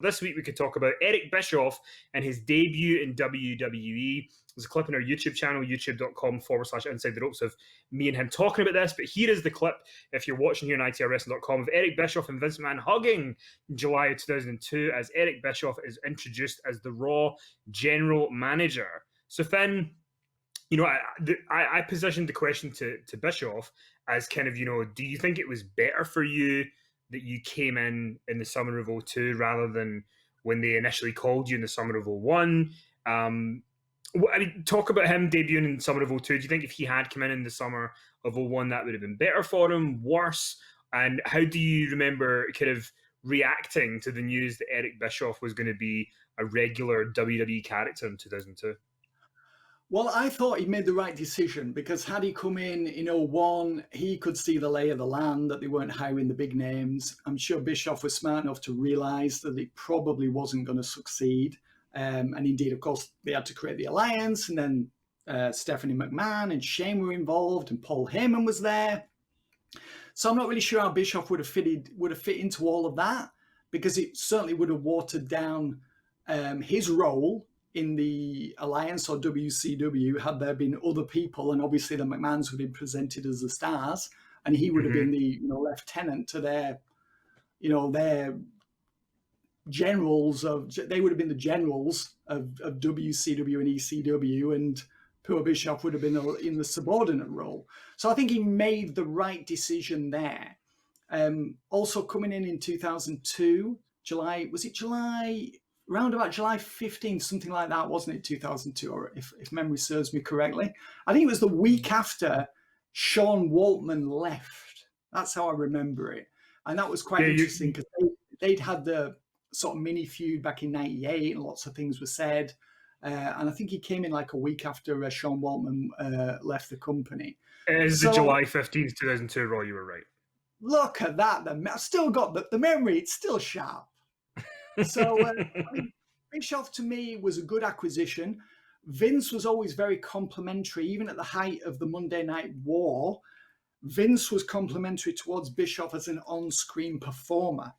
This week we could talk about Eric Bischoff and his debut in WWE. There's a clip on our YouTube channel, youtube.com/inside the ropes of me and him talking about this. But here is the clip, if you're watching here on itrwrestling.com, of Eric Bischoff and Vince McMahon hugging in July of 2002 as Eric Bischoff is introduced as the Raw General Manager. So Finn, I positioned the question to Bischoff as kind of, do you think it was better for you that you came in the summer of 2002 rather than when they initially called you in the summer of 2001? Talk about him debuting in the summer of 2002. Do you think if he had come in the summer of 2001, that would have been better for him, worse? And how do you remember kind of reacting to the news that Eric Bischoff was going to be a regular WWE character in 2002? Well, I thought he made the right decision because had he come in 2001, he could see the lay of the land, that they weren't hiring the big names. I'm sure Bischoff was smart enough to realize that it probably wasn't going to succeed. And indeed, of course, they had to create the alliance, and then Stephanie McMahon and Shane were involved, and Paul Heyman was there. So I'm not really sure how Bischoff would have fit into all of that, because it certainly would have watered down his role in the Alliance or WCW had there been other people, and obviously the McMahons would have been presented as the stars, and he would have been the lieutenant to their generals they would have been the generals of WCW and ECW, and poor Bischoff would have been in the subordinate role. So I think he made the right decision there. Also coming in 2002, around about July 15th, something like that, wasn't it, 2002, or if memory serves me correctly? I think it was the week after Sean Waltman left. That's how I remember it. And that was quite interesting because they'd had the sort of mini feud back in 98 and lots of things were said. And I think he came in like a week after Sean Waltman left the company. It is the July 15th, 2002 Raw, you were right. Look at that. I've still got the memory. It's still sharp. So, Bischoff to me was a good acquisition. Vince was always very complimentary, even at the height of the Monday Night War. Vince was complimentary towards Bischoff as an on-screen performer.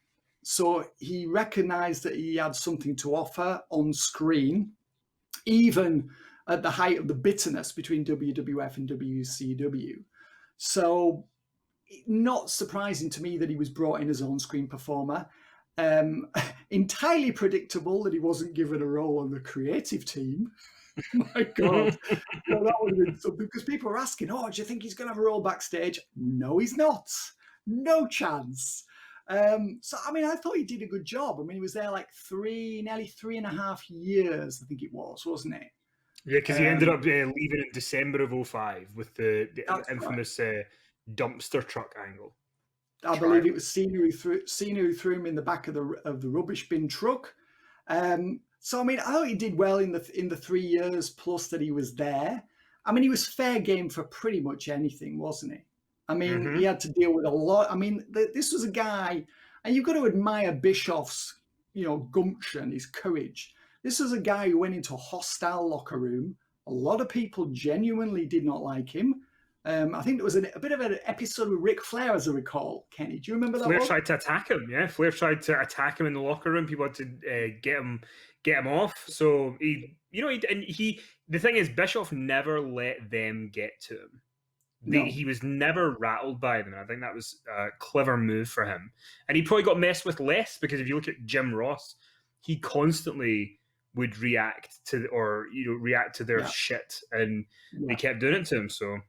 So he recognized that he had something to offer on screen, even at the height of the bitterness between WWF and WCW. So not surprising to me that he was brought in as an on-screen performer. Entirely predictable that he wasn't given a role on the creative team. My God. That would have been something, because people were asking, do you think he's going to have a role backstage? No, he's not. No chance. I thought he did a good job. He was there like nearly 3.5 years, I think it was, wasn't it? Yeah, because he ended up leaving in December of 2005 with the infamous dumpster truck angle. I believe it was Cena who threw him in the back of the rubbish bin truck. I thought he did well in the 3 years plus that he was there. He was fair game for pretty much anything, wasn't he? He had to deal with a lot. This was a guy, and you've got to admire Bischoff's, gumption, his courage. This was a guy who went into a hostile locker room. A lot of people genuinely did not like him. I think there was a bit of an episode with Ric Flair, as I recall. Kenny, do you remember that? Flair tried to attack him. Yeah, Flair tried to attack him in the locker room. People had to get him off. So the thing is, Bischoff never let them get to him. He was never rattled by them. I think that was a clever move for him. And he probably got messed with less, because if you look at Jim Ross, he constantly would react to their shit, and they kept doing it to him. So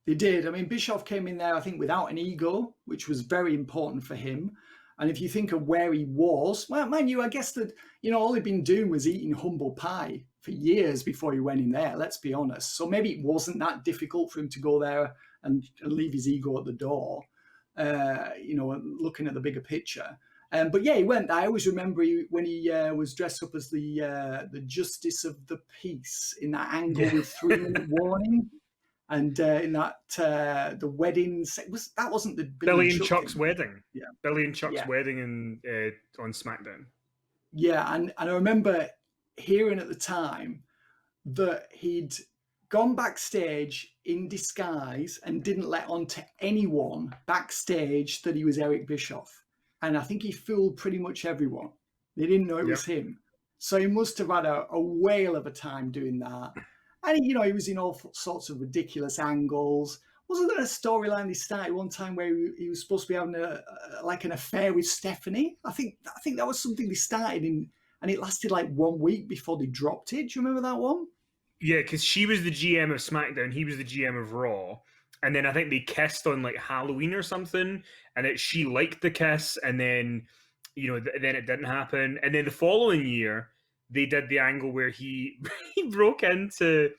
they did. Bischoff came in there, I think, without an ego, which was very important for him. And if you think of where he was, well, mind you, I guess that, all he'd been doing was eating humble pie for years before he went in there, let's be honest. So maybe it wasn't that difficult for him to go there and leave his ego at the door, looking at the bigger picture. But yeah, he went there. I always remember when he was dressed up as the Justice of the Peace in that angle with 3-minute warning. And in that the wedding that wasn't the Billy and Chuck's wedding. Yeah, Billy and Chuck's wedding on SmackDown. Yeah, and I remember hearing at the time that he'd gone backstage in disguise and didn't let on to anyone backstage that he was Eric Bischoff, and I think he fooled pretty much everyone. They didn't know it Yeah. was him. So he must have had a whale of a time doing that. And, he was in all sorts of ridiculous angles. Wasn't there a storyline they started one time where he was supposed to be having like an affair with Stephanie? I think that was something they started in, and it lasted like 1 week before they dropped it. Do you remember that one? Yeah, because she was the GM of SmackDown, he was the GM of Raw, and then I think they kissed on like Halloween or something, and she liked the kiss, and then then it didn't happen, and then the following year they did the angle where he he broke into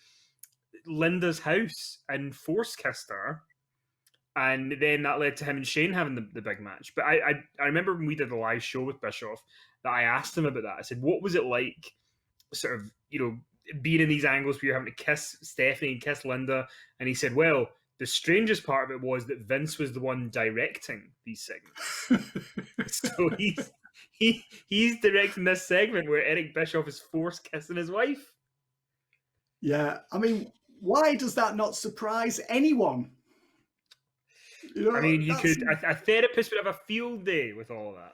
Linda's house and force kissed her, and then that led to him and Shane having the big match. But I remember when we did the live show with Bischoff that I asked him about that. I said, "What was it like, sort of, being in these angles where you're having to kiss Stephanie and kiss Linda?" And he said, "Well, the strangest part of it was that Vince was the one directing these segments, so he's directing this segment where Eric Bischoff is force kissing his wife." Yeah, I mean, why does that not surprise anyone? I mean, you could a therapist would have a field day with all of that.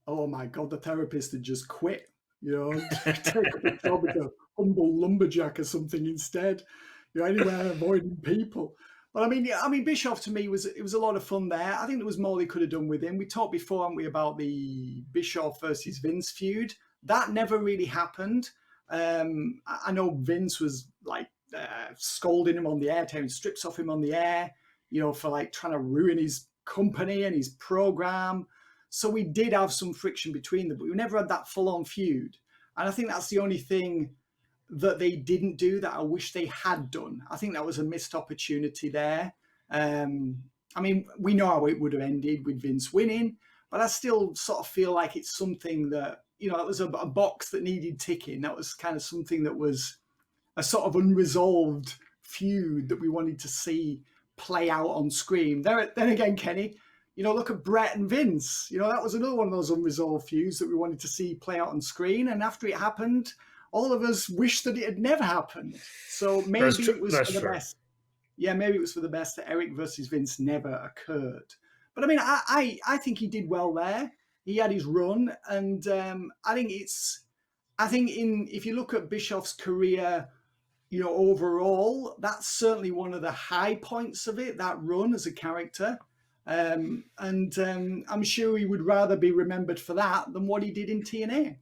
Oh my God, the therapist had just quit. Take up a job as a humble lumberjack or something instead. Anywhere avoiding people. But I mean, Bischoff to me was a lot of fun there. I think there was more they could have done with him. We talked before, haven't we, about the Bischoff versus Vince feud. That never really happened. I know Vince was like scolding him on the air, tearing strips off him on the air, for like trying to ruin his company and his program. So we did have some friction between them, but we never had that full-on feud. And I think that's the only thing that they didn't do that I wish they had done. I think that was a missed opportunity there. I mean, we know how it would have ended with Vince winning, but I still sort of feel like it's something that, it was a box that needed ticking. That was kind of something that was a sort of unresolved feud that we wanted to see play out on screen. Then again, Kenny, look at Brett and Vince. That was another one of those unresolved feuds that we wanted to see play out on screen. And after it happened, all of us wished that it had never happened. So maybe it was for the best. Yeah, maybe it was for the best that Eric versus Vince never occurred. But I mean, I think he did well there. He had his run, and I think if you look at Bischoff's career, overall, that's certainly one of the high points of it. That run as a character. And I'm sure he would rather be remembered for that than what he did in TNA.